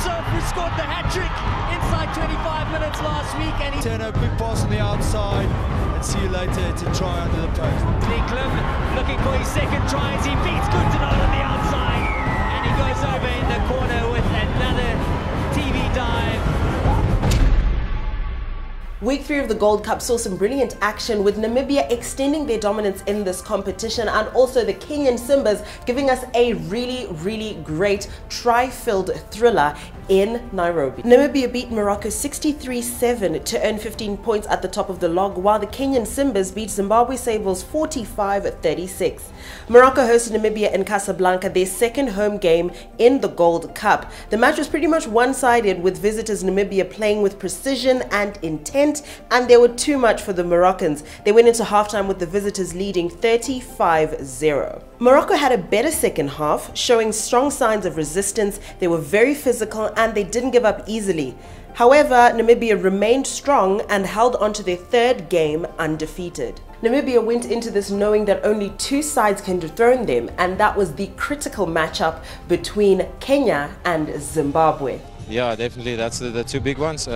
Kitsoff, who scored the hat-trick inside 25 minutes last week, and he turn a quick pass on the outside and see you later to try under the post. Clem looking for his second try as he beats Goodenough on the outside, and he goes over in the corner with another TV dive. Week 3 of the Gold Cup saw some brilliant action, with Namibia extending their dominance in this competition, and also the Kenyan Simbas giving us a really great try-filled thriller in Nairobi. Namibia beat Morocco 63-7 to earn 15 points at the top of the log, while the Kenyan Simbas beat Zimbabwe Sables 45-36. Morocco hosted Namibia in Casablanca, their second home game in the Gold Cup. The match was pretty much one-sided, with visitors Namibia playing with precision and intent, and they were too much for the Moroccans. They went into halftime with the visitors leading 35-0. Morocco had a better second half, showing strong signs of resistance. They were very physical and they didn't give up easily. However, Namibia remained strong and held on to their third game undefeated. Namibia went into this knowing that only two sides can dethrone them, and that was the critical matchup between Kenya and Zimbabwe. Yeah, definitely. That's the two big ones,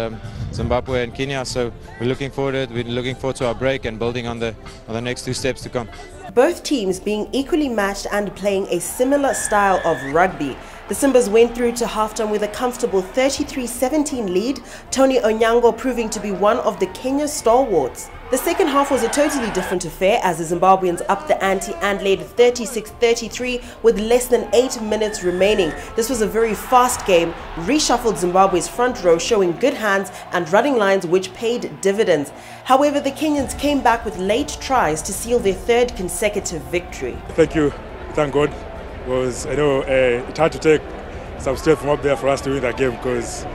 Zimbabwe and Kenya. So we're looking forward to it. We're looking forward to our break and building on the next 2 steps to come. Both teams being equally matched and playing a similar style of rugby. The Simbas went through to halftime with a comfortable 33-17 lead, Tony Onyango proving to be one of the Kenya stalwarts. The second half was a totally different affair as the Zimbabweans upped the ante and led 36-33 with less than 8 minutes remaining. This was a very fast game, reshuffled Zimbabwe's front row, showing good hands and running lines which paid dividends. However, the Kenyans came back with late tries to seal their third consecutive victory. Thank you, thank God. Because I know it had to take some steps from up there for us to win that game, because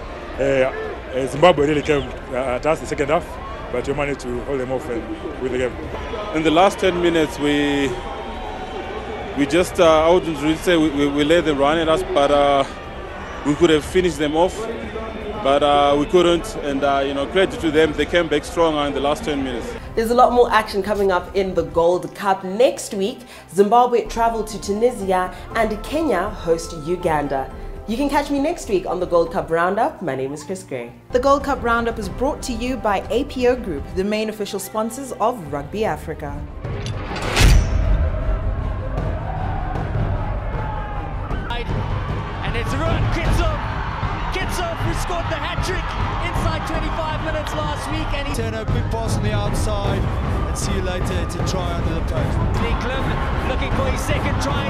Zimbabwe really came at us the second half, but we managed to hold them off and win the game. In the last 10 minutes, we just, I wouldn't really say we let them run at us, but we could have finished them off, but we couldn't, and you know, credit to them, they came back stronger in the last 10 minutes. There's a lot more action coming up in the Gold Cup. Next week, Zimbabwe travel to Tunisia and Kenya host Uganda. You can catch me next week on the Gold Cup Roundup. My name is Chris Gray. The Gold Cup Roundup is brought to you by APO Group, the main official sponsors of Rugby Africa. And it's Ruan Kitsoff, who scored the hat-trick inside 25 minutes last week, and he Turn a quick pass on the outside and see you later to try under the post. Clem looking for his second try.